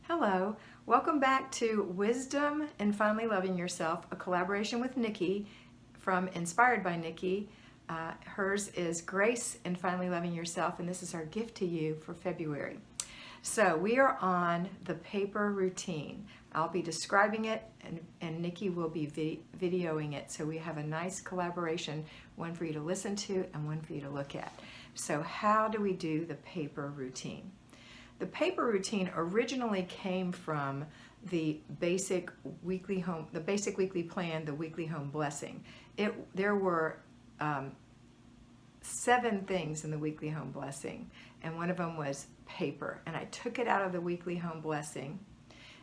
Hello, welcome back to Wisdom and Finally Loving Yourself, a collaboration with Nikki from Inspired by Nikki. Hers is Grace and Finally Loving Yourself, and this is our gift to you for February. So we are on the paper routine. I'll be describing it and Nikki will be videoing it, so we have a nice collaboration, one for you to listen to and one for you to look at. So how do we do the paper routine? The paper routine originally came from the basic weekly plan, the weekly home blessing. There were 7 things in the weekly home blessing, and one of them was paper. And I took it out of the weekly home blessing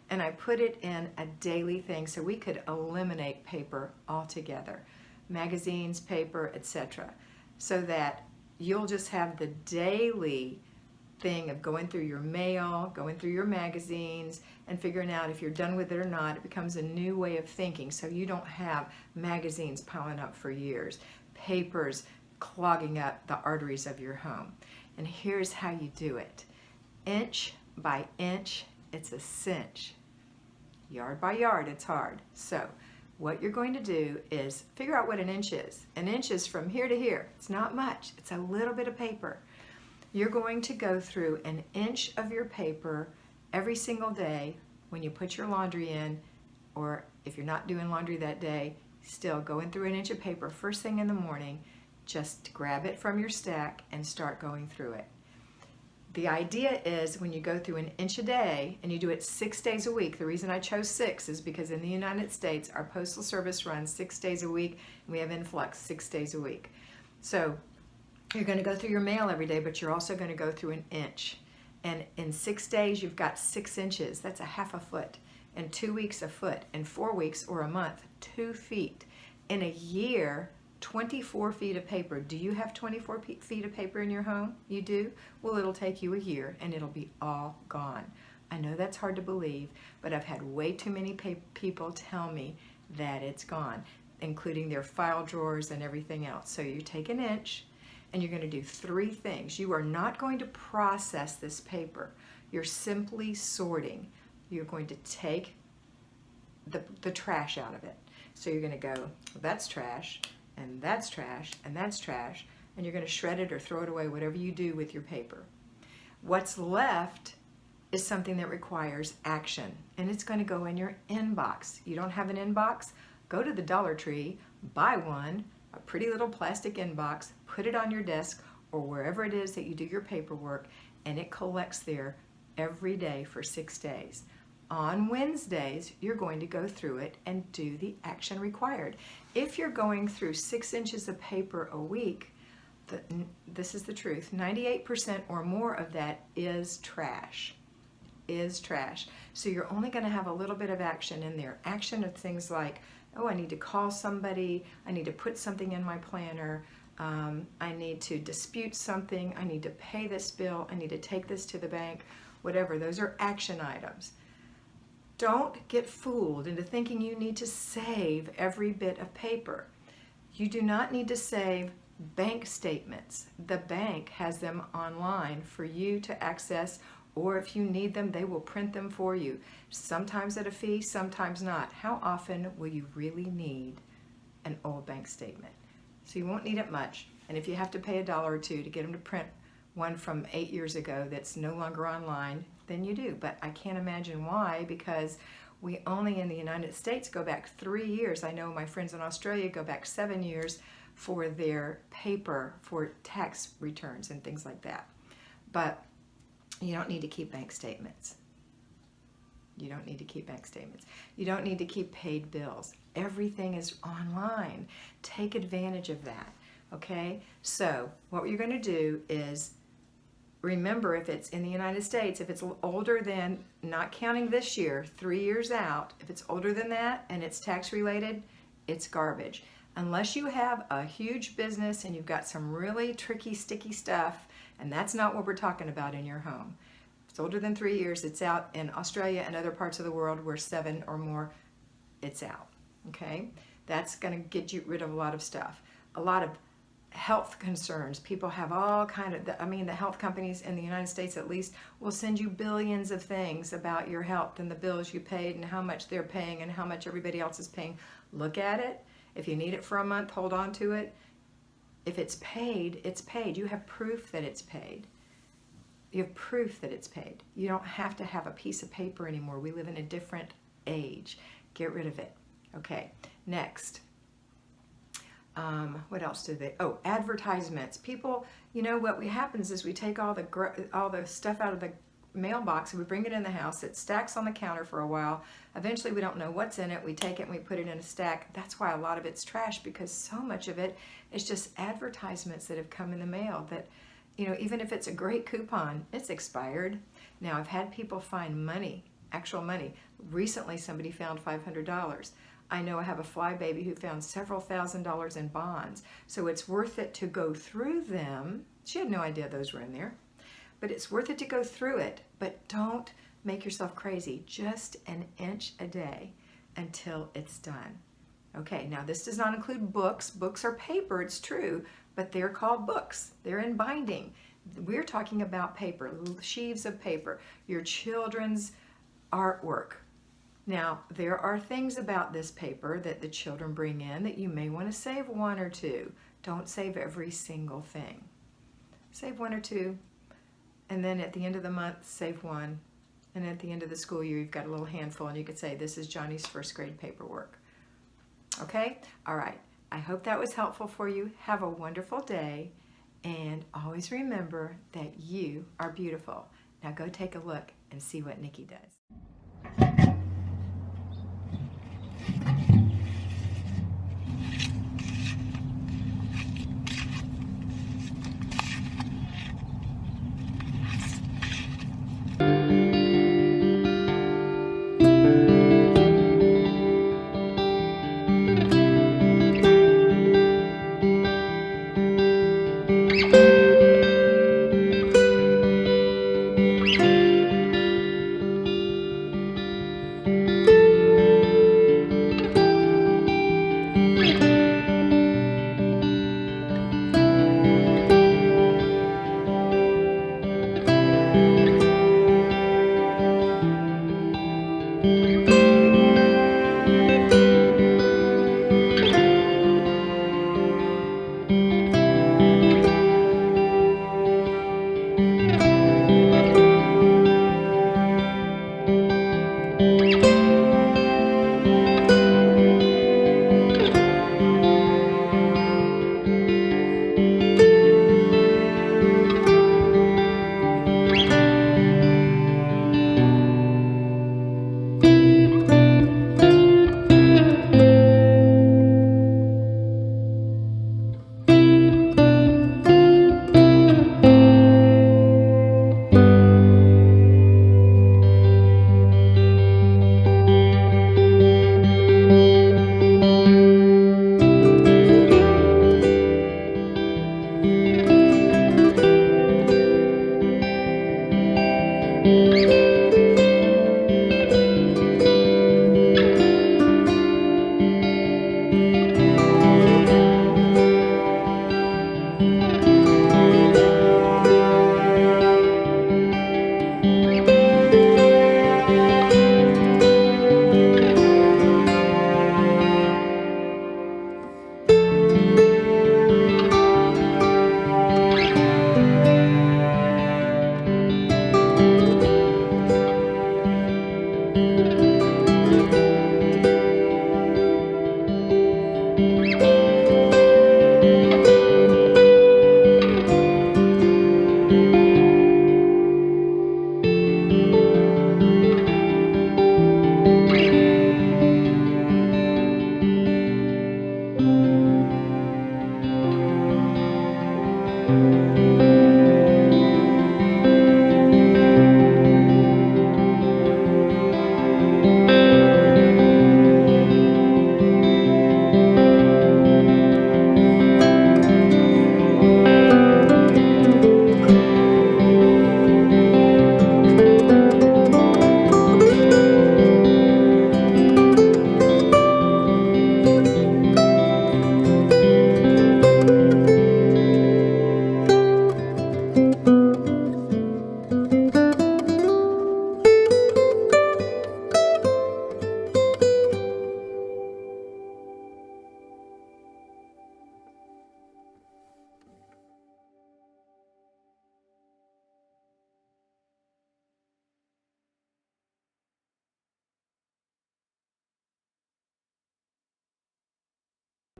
and I put it in a daily thing so we could eliminate paper altogether. Magazines, paper, etc. So that you'll just have the daily thing of going through your mail, going through your magazines, and figuring out if you're done with it or not. It becomes a new way of thinking, so you don't have magazines piling up for years, papers clogging up the arteries of your home. And here's how you do it. Inch by inch, it's a cinch. Yard by yard, it's hard. So what you're going to do is figure out what an inch is. An inch is from here to here. It's not much. It's a little bit of paper. You're going to go through an inch of your paper every single day when you put your laundry in, or if you're not doing laundry that day, still going through an inch of paper first thing in the morning. Just grab it from your stack and start going through it. The idea is when you go through an inch a day and you do it 6 days a week. The reason I chose 6 is because in the United States our postal service runs 6 days a week and we have influx 6 days a week. So you're going to go through your mail every day, but you're also going to go through an inch. And in 6 days, you've got 6 inches. That's a half a foot. In 2 weeks, a foot. In 4 weeks or a month, 2 feet. In a year, 24 feet of paper. Do you have 24 feet of paper in your home? You do? Well, it'll take you a year and it'll be all gone. I know that's hard to believe, but I've had way too many people tell me that it's gone, including their file drawers and everything else. So you take an inch, and you're going to do 3 things. You are not going to process this paper. You're simply sorting. You're going to take the trash out of it. So you're going to go, that's trash, and that's trash, and that's trash, and you're going to shred it or throw it away, whatever you do with your paper. What's left is something that requires action, and it's going to go in your inbox. You don't have an inbox? Go to the Dollar Tree, buy one, a pretty little plastic inbox, put it on your desk or wherever it is that you do your paperwork, and it collects there every day for 6 days. On Wednesdays, you're going to go through it and do the action required. If you're going through 6 inches of paper a week, this is the truth, 98% or more of that is trash. So you're only going to have a little bit of action in there. Action of things like, oh, I need to call somebody, I need to put something in my planner, I need to dispute something, I need to pay this bill, I need to take this to the bank, whatever. Those are action items. Don't get fooled into thinking you need to save every bit of paper. You do not need to save bank statements. The bank has them online for you to access, or if you need them, they will print them for you. Sometimes at a fee, sometimes not. How often will you really need an old bank statement? So you won't need it much. And if you have to pay $1 or $2 to get them to print one from 8 years ago that's no longer online, then you do. But I can't imagine why, because we only in the United States go back 3 years. I know my friends in Australia go back 7 years for their paper for tax returns and things like that. But you don't need to keep bank statements. You don't need to keep bank statements. You don't need to keep paid bills. Everything is online. Take advantage of that, okay? So what you're going to do is remember, if it's in the United States, if it's older than, not counting this year, 3 years out, if it's older than that and it's tax related, it's garbage. Unless you have a huge business and you've got some really tricky, sticky stuff, and that's not what we're talking about in your home. If it's older than 3 years, it's out. In Australia and other parts of the world where 7 or more, it's out, okay? That's gonna get you rid of a lot of stuff. A lot of health concerns. People have all kind of, the health companies in the United States at least will send you billions of things about your health and the bills you paid and how much they're paying and how much everybody else is paying. Look at it. If you need it for a month, hold on to it. If it's paid, it's paid. You have proof that it's paid. You have proof that it's paid. You don't have to have a piece of paper anymore. We live in a different age. Get rid of it. Okay, next. What else do they? Oh, advertisements. People, what happens is we take all the stuff out of the mailbox and we bring it in the house. It stacks on the counter for a while. Eventually, we don't know what's in it. We take it and we put it in a stack. That's why a lot of it's trash, because so much of it is just advertisements that have come in the mail that, even if it's a great coupon, it's expired. Now, I've had people find money, actual money. Recently, somebody found $500. I know I have a fly baby who found several $1,000s in bonds. So it's worth it to go through them. She had no idea those were in there. But it's worth it to go through it. But don't make yourself crazy. Just an inch a day until it's done. Okay, now this does not include books. Books are paper, it's true, but they're called books. They're in binding. We're talking about paper, sheaves of paper, your children's artwork. Now, there are things about this paper that the children bring in that you may want to save one or two. Don't save every single thing. Save one or two, and then at the end of the month, save one. And at the end of the school year, you've got a little handful, and you could say, this is Johnny's first grade paperwork. Okay? All right. I hope that was helpful for you. Have a wonderful day, and always remember that you are beautiful. Now go take a look and see what Nikki does.